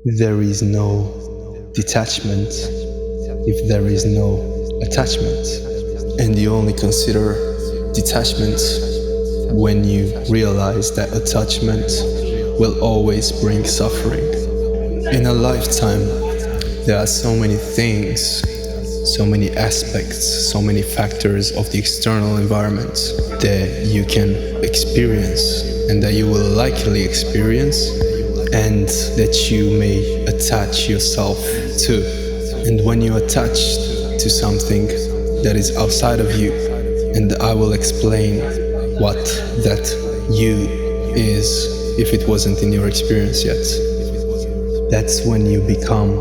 There is no detachment if there is no attachment. And you only consider detachment when you realize that attachment will always bring suffering. In a lifetime, there are so many things, so many aspects, so many factors of the external environment that you can experience and that you will likely experience and that you may attach yourself to. And when you attach to something that is outside of you, and I will explain what that you is if it wasn't in your experience yet, that's when you become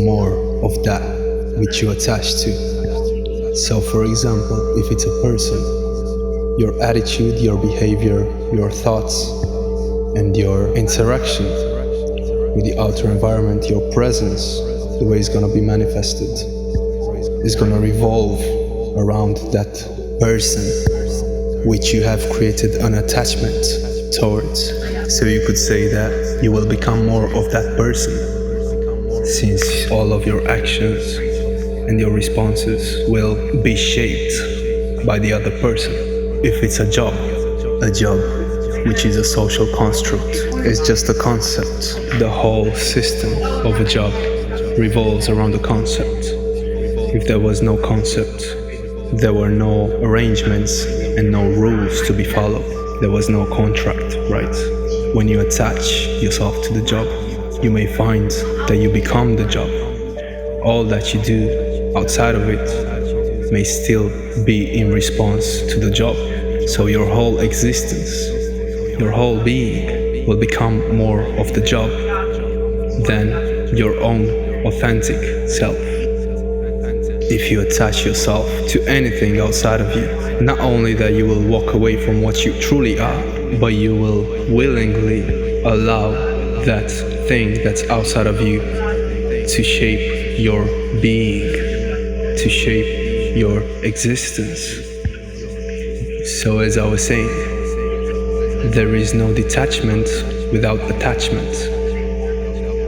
more of that which you attach to. So for example, if it's a person, your attitude, your behavior, your thoughts, and your interaction with the outer environment, your presence, the way it's gonna be manifested, is gonna revolve around that person which you have created an attachment towards. So you could say that you will become more of that person, since all of your actions and your responses will be shaped by the other person. If it's a job, which is a social construct, is just a concept. The whole system of a job revolves around the concept. If there was no concept, there were no arrangements and no rules to be followed. There was no contract, right? When you attach yourself to the job, you may find that you become the job. All that you do outside of it may still be in response to the job. So your whole existence, your whole being will become more of the job than your own authentic self. If you attach yourself to anything outside of you, not only that you will walk away from what you truly are, but you will willingly allow that thing that's outside of you to shape your being, to shape your existence. So as I was saying, there is no detachment without attachment.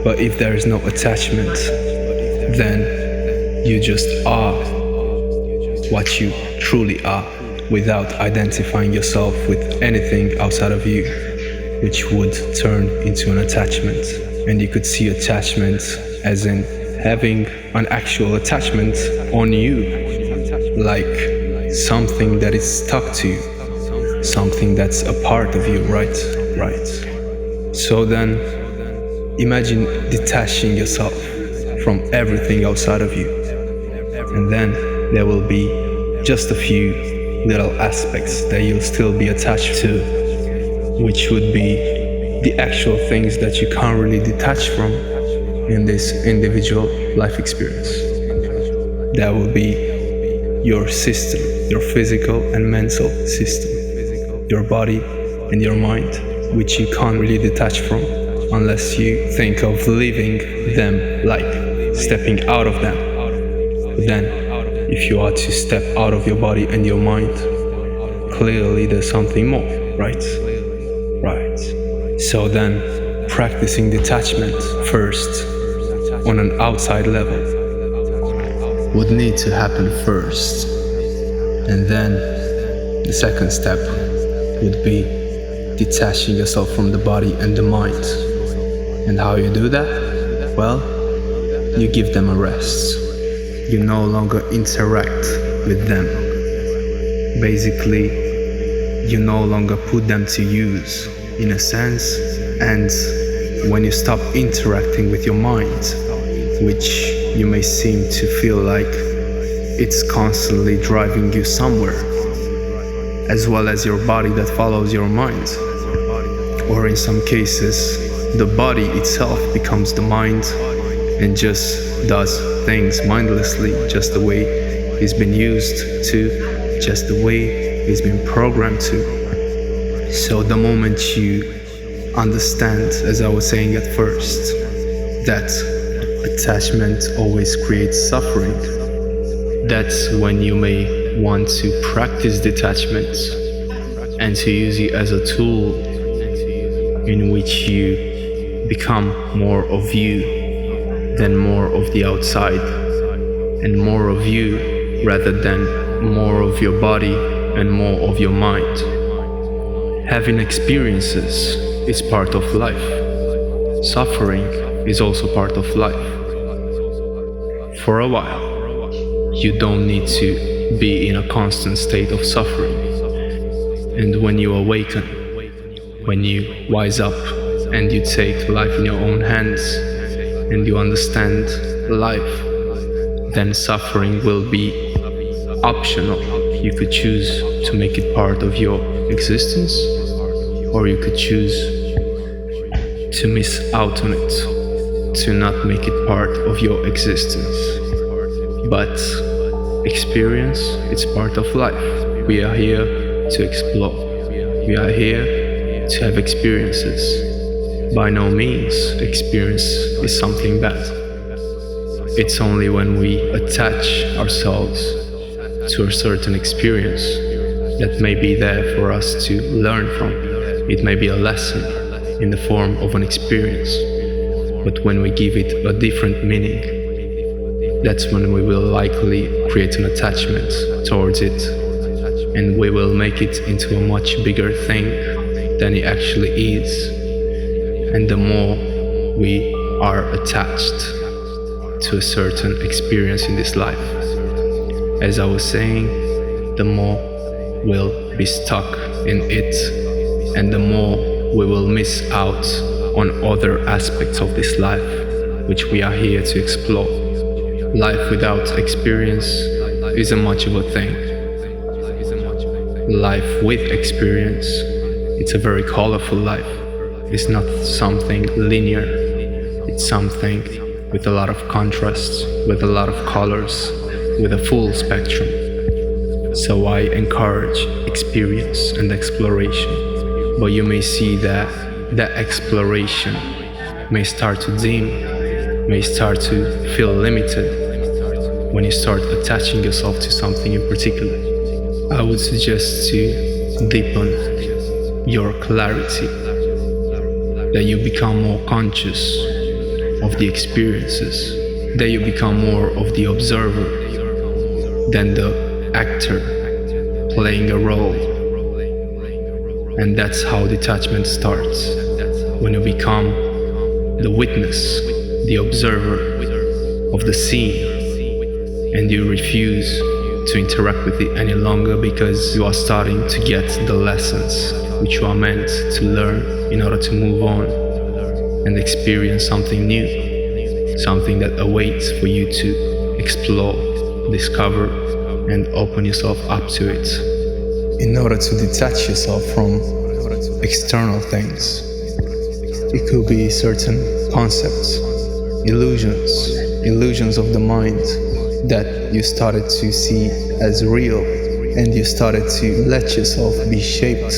But if there is no attachment, then you just are what you truly are, without identifying yourself with anything outside of you, which would turn into an attachment. And you could see attachment as in having an actual attachment on you, like something that is stuck to you, something that's a part of you, right? So then, imagine detaching yourself from everything outside of you. And then there will be just a few little aspects that you'll still be attached to, which would be the actual things that you can't really detach from in this individual life experience. That will be your system, your physical and mental system, your body and your mind, which you can't really detach from unless you think of leaving them, like stepping out of them. But then, if you are to step out of your body and your mind, clearly there's something more, right? So then, practicing detachment first on an outside level would need to happen first. And then the second step would be detaching yourself from the body and the mind. And how you do that? Well, you give them a rest. You no longer interact with them. Basically, you no longer put them to use, in a sense. And when you stop interacting with your mind, which you may seem to feel like it's constantly driving you somewhere, as well as your body that follows your mind, or in some cases, the body itself becomes the mind and just does things mindlessly, just the way it's been used to, just the way it's been programmed to. So the moment you understand, as I was saying at first, that attachment always creates suffering, that's when you may want to practice detachment and to use it as a tool in which you become more of you than more of the outside, and more of you rather than more of your body and more of your mind. Having experiences is part of life. Suffering is also part of life. For a while, you don't need to be in a constant state of suffering. And when you awaken, when you wise up and you take life in your own hands and you understand life, then suffering will be optional. You could choose to make it part of your existence, or you could choose to miss out on it, to not make it part of your existence. But experience, it's part of life. We are here to explore. We are here to have experiences. By no means, experience is something bad. It's only when we attach ourselves to a certain experience that may be there for us to learn from. It may be a lesson in the form of an experience, but when we give it a different meaning, that's when we will likely create an attachment towards it, and we will make it into a much bigger thing than it actually is. And the more we are attached to a certain experience in this life, as I was saying, the more we'll be stuck in it, and the more we will miss out on other aspects of this life, which we are here to explore. Life without experience isn't much of a thing. Life with experience, it's a very colorful life. It's not something linear. It's something with a lot of contrasts, with a lot of colors, with a full spectrum. So I encourage experience and exploration. But you may see that that exploration may start to dim, may start to feel limited when you start attaching yourself to something in particular. I would suggest to deepen your clarity, that you become more conscious of the experiences, that you become more of the observer than the actor playing a role. And that's how detachment starts, when you become the witness, the observer of the scene, and you refuse to interact with it any longer because you are starting to get the lessons which you are meant to learn in order to move on and experience something new, something that awaits for you to explore, discover, and open yourself up to it. In order to detach yourself from external things, it could be certain concepts, illusions of the mind that you started to see as real, and you started to let yourself be shaped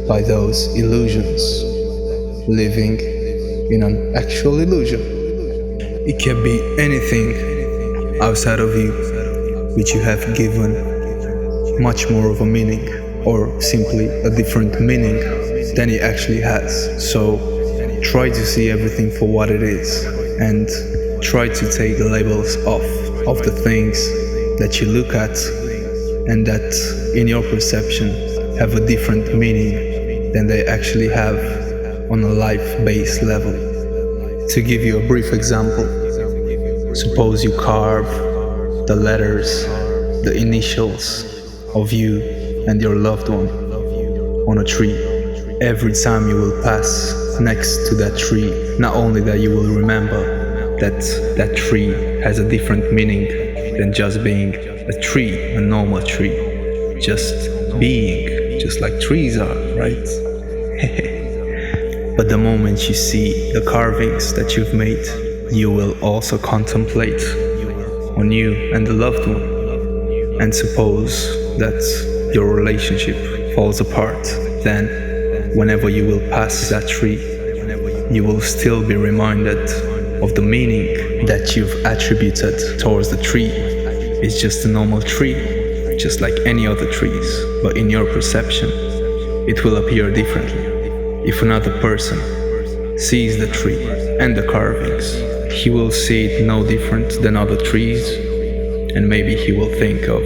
by those illusions, living in an actual illusion. It can be anything outside of you which you have given much more of a meaning, or simply a different meaning than it actually has. So try to see everything for what it is, and try to take the labels off of the things that you look at and that in your perception have a different meaning than they actually have on a life-based level. To give you a brief example, suppose you carve the letters, the initials of you and your loved one on a tree. Every time you will pass next to that tree, not only that you will remember that that tree has a different meaning than just being a tree, a normal tree, just being, just like trees are, right? But the moment you see the carvings that you've made, you will also contemplate on you and the loved one. And suppose that your relationship falls apart, then whenever you will pass that tree, you will still be reminded of the meaning that you've attributed towards the tree. It's just a normal tree, just like any other trees, but in your perception, it will appear differently. If another person sees the tree and the carvings, he will see it no different than other trees, and maybe he will think of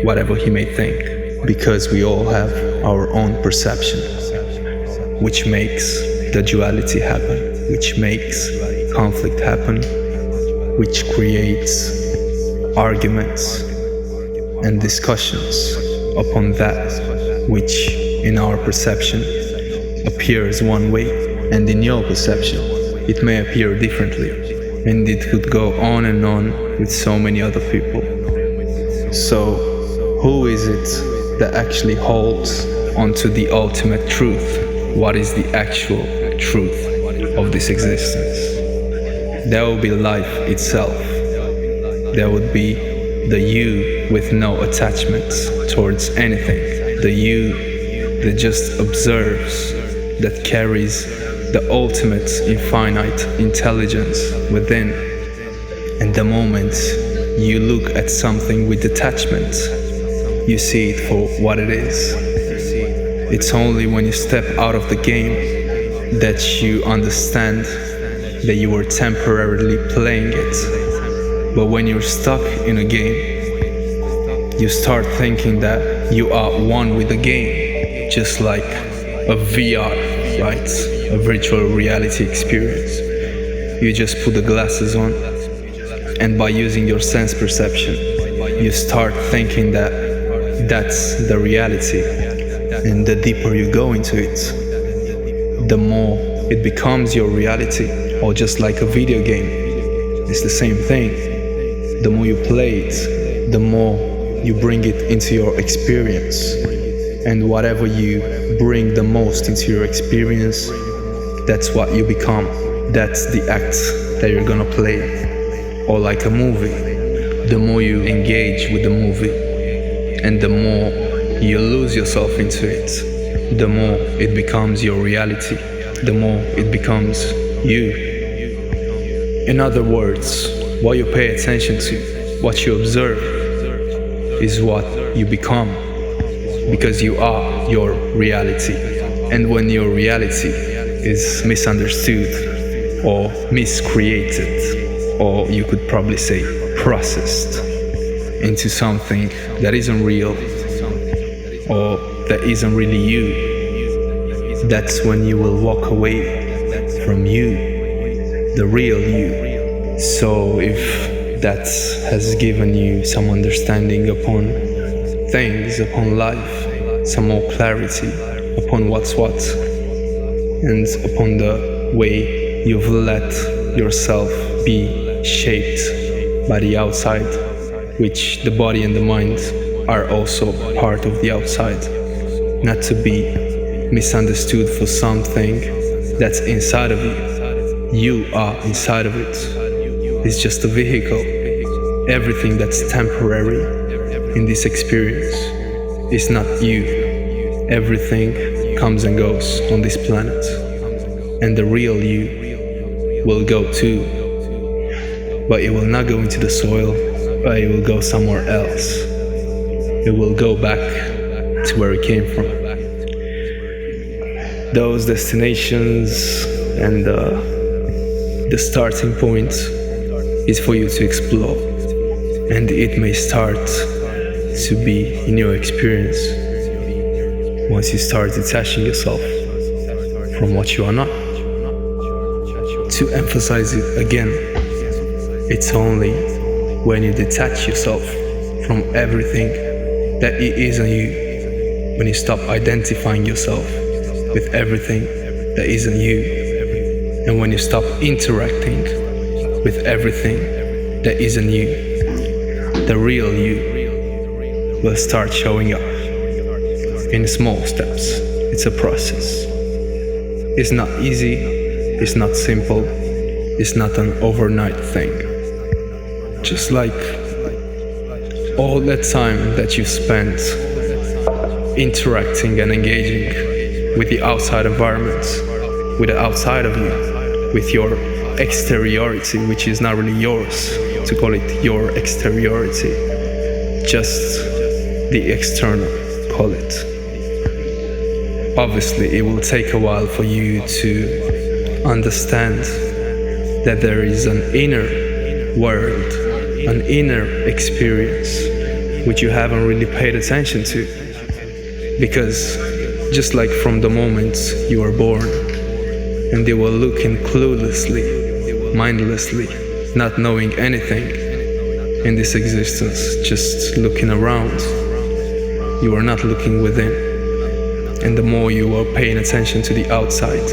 whatever he may think, because we all have our own perception, which makes the duality happen, which makes conflict happen, which creates arguments and discussions upon that which in our perception appears one way, and in your perception it may appear differently, and it could go on and on with so many other people. So who is it that actually holds onto the ultimate truth? What is the actual truth of this existence? There will be life itself. There would be the you with no attachments towards anything, the you that just observes, that carries the ultimate infinite intelligence within. And the moment you look at something with detachment, you see it for what it is. It's only when you step out of the game that you understand that you were temporarily playing it. But when you're stuck in a game, you start thinking that you are one with the game, just like a VR, right? A virtual reality experience. You just put the glasses on, and by using your sense perception, you start thinking that that's the reality. And the deeper you go into it, the more it becomes your reality. Or just like a video game, it's the same thing. The more you play it, the more you bring it into your experience. And whatever you bring the most into your experience, that's what you become. That's the act that you're gonna play. Or like a movie, the more you engage with the movie, and the more you lose yourself into it, the more it becomes your reality, the more it becomes you. In other words, what you pay attention to, what you observe, is what you become, because you are your reality. And when your reality is misunderstood or miscreated, or you could probably say processed into something that isn't real or that isn't really you, that's when you will walk away from you, the real you. So if that has given you some understanding upon things, upon life, some more clarity upon what's what, and upon the way you've let yourself be shaped by the outside, which the body and the mind are also part of the outside, not to be misunderstood for something that's inside of you. You are inside of it. It's just a vehicle. Everything that's temporary in this experience is not you. Everything comes and goes on this planet, and the real you will go too, but it will not go into the soil, but it will go somewhere else. It will go back to where it came from. Those destinations and the starting point is for you to explore, and it may start to be in your experience once you start detaching yourself from what you are not. To emphasize it again, it's only when you detach yourself from everything that it isn't you, when you stop identifying yourself with everything that isn't you, and when you stop interacting with everything that isn't you, the real you will start showing up in small steps. It's a process. It's not easy, it's not simple, it's not an overnight thing. Just like all that time that you spent interacting and engaging with the outside environment, with the outside of you, with your exteriority, which is not really yours, to call it your exteriority, just the external, call it. Obviously, it will take a while for you to understand that there is an inner world, an inner experience which you haven't really paid attention to. Because just like from the moment you were born, and you were looking cluelessly, mindlessly, not knowing anything in this existence, just looking around, you are not looking within. And the more you are paying attention to the outside,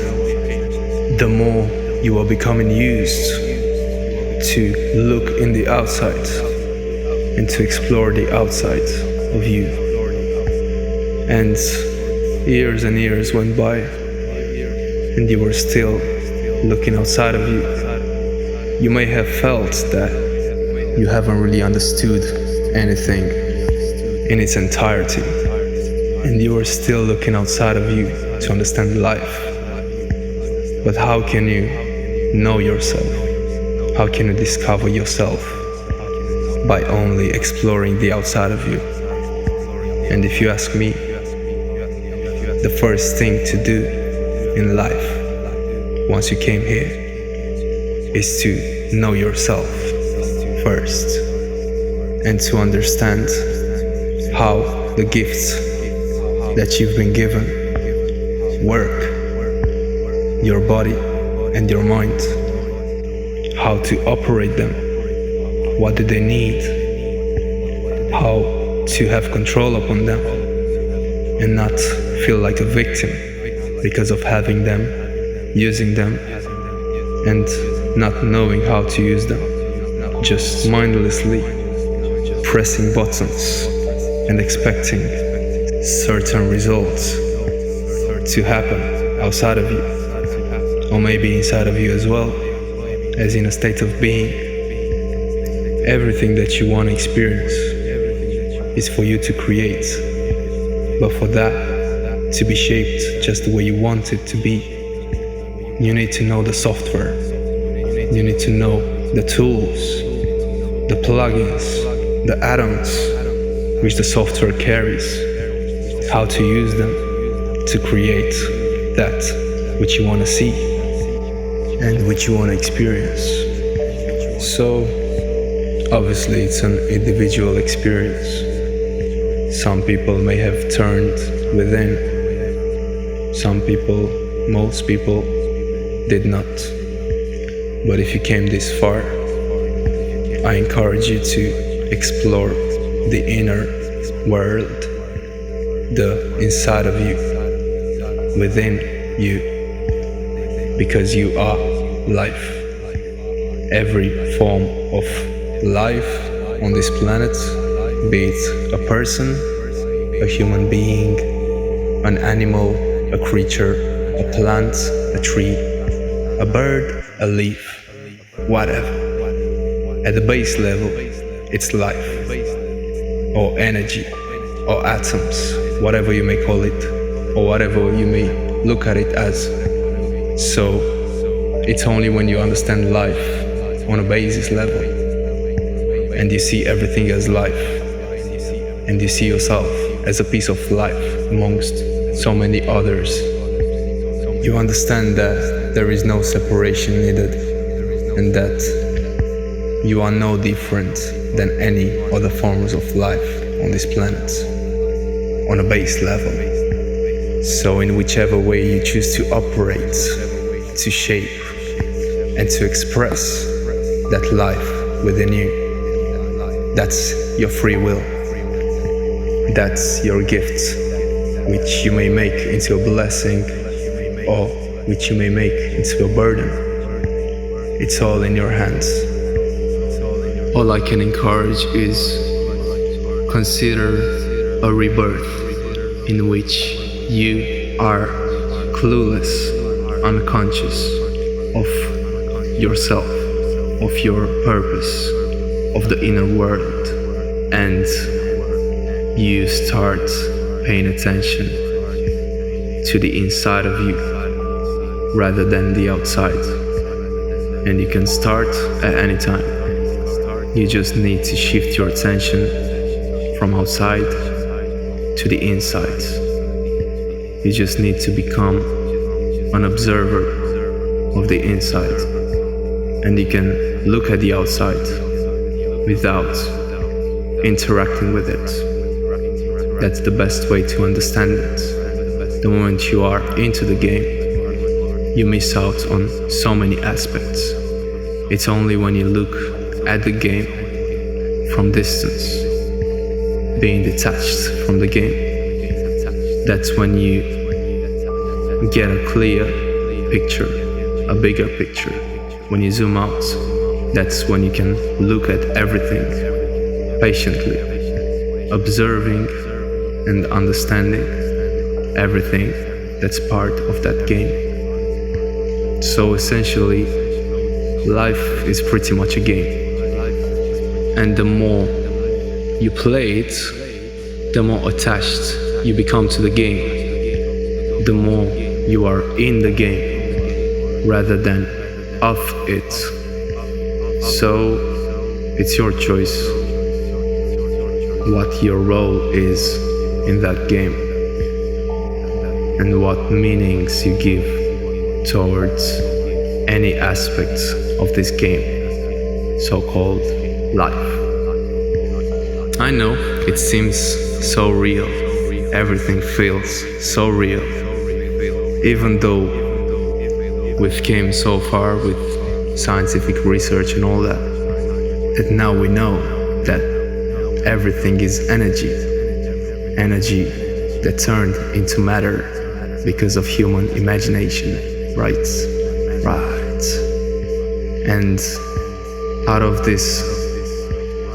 the more you are becoming used to look in the outside and to explore the outside of you. And years and years went by, and you were still looking outside of you. You may have felt that you haven't really understood anything in its entirety, and you are still looking outside of you to understand life. But how can you know yourself? How can you discover yourself? By only exploring the outside of you. And if you ask me, the first thing to do in life, once you came here, is to know yourself first, and to understand how the gifts that you've been given work, your body and your mind, how to operate them, what do they need, how to have control upon them, and not feel like a victim because of having them, using them, and not knowing how to use them, just mindlessly pressing buttons and expecting certain results to happen outside of you, or maybe inside of you as well, as in a state of being. Everything that you want to experience is for you to create, but for that to be shaped just the way you want it to be, you need to know the software. You need to know the tools, the plugins, the atoms which the software carries, how to use them to create that which you want to see and which you want to experience. So obviously it's an individual experience. Some people may have turned within, some people, most people did not. But if you came this far, I encourage you to explore the inner world, the inside of you, within you, because you are life. Every form of life on this planet, be it a person, a human being, an animal, a creature, a plant, a tree, a bird, a leaf, whatever. At the base level, it's life, or energy, or atoms, whatever you may call it, or whatever you may look at it as. So it's only when you understand life on a basis level, and you see everything as life, and you see yourself as a piece of life amongst so many others, you understand that there is no separation needed, and that you are no different than any other forms of life on this planet, on a base level. So in whichever way you choose to operate, to shape, and to express that life within you, that's your free will. That's your gift, which you may make into a blessing, or which you may make into a burden. It's all in your hands. All I can encourage is consider a rebirth in which you are clueless, unconscious of yourself, of your purpose, of the inner world, and you start paying attention to the inside of you rather than the outside. And you can start at any time. You just need to shift your attention from outside to the inside. You just need to become an observer of the inside, and you can look at the outside without interacting with it. That's the best way to understand it. The moment you are into the game, you miss out on so many aspects. It's only when you look at the game from distance, being detached from the game, that's when you get a clear picture, a bigger picture. When you zoom out, that's when you can look at everything patiently, observing and understanding everything that's part of that game. So essentially, life is pretty much a game. And the more you play it, the more attached you become to the game. The more you are in the game rather than of it. So it's your choice what your role is in that game and what meanings you give towards any aspects of this game, so-called life. I know it seems so real, everything feels so real, even though we've came so far with scientific research and all that, that now we know that everything is energy, energy that turned into matter because of human imagination, right? Right. And out of this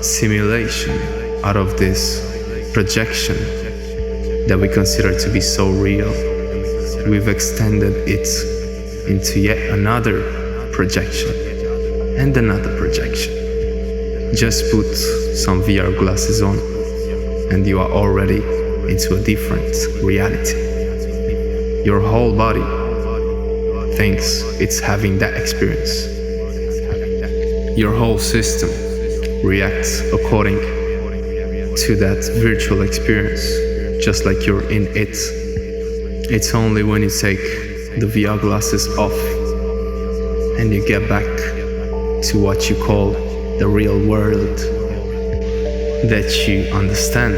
simulation, out of this projection that we consider to be so real, we've extended it into yet another projection and another projection. Just put some VR glasses on and you are already into a different reality. Your whole body thinks it's having that experience. Your whole system reacts according to that virtual experience, just like you're in it. It's only when you take the VR glasses off and you get back to what you call the real world that you understand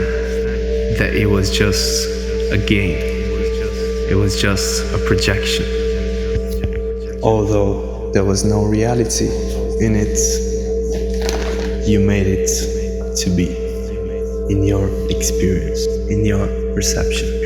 that it was just a game. It was just a projection. Although there was no reality in it, you made it to be in your experience, in your perception.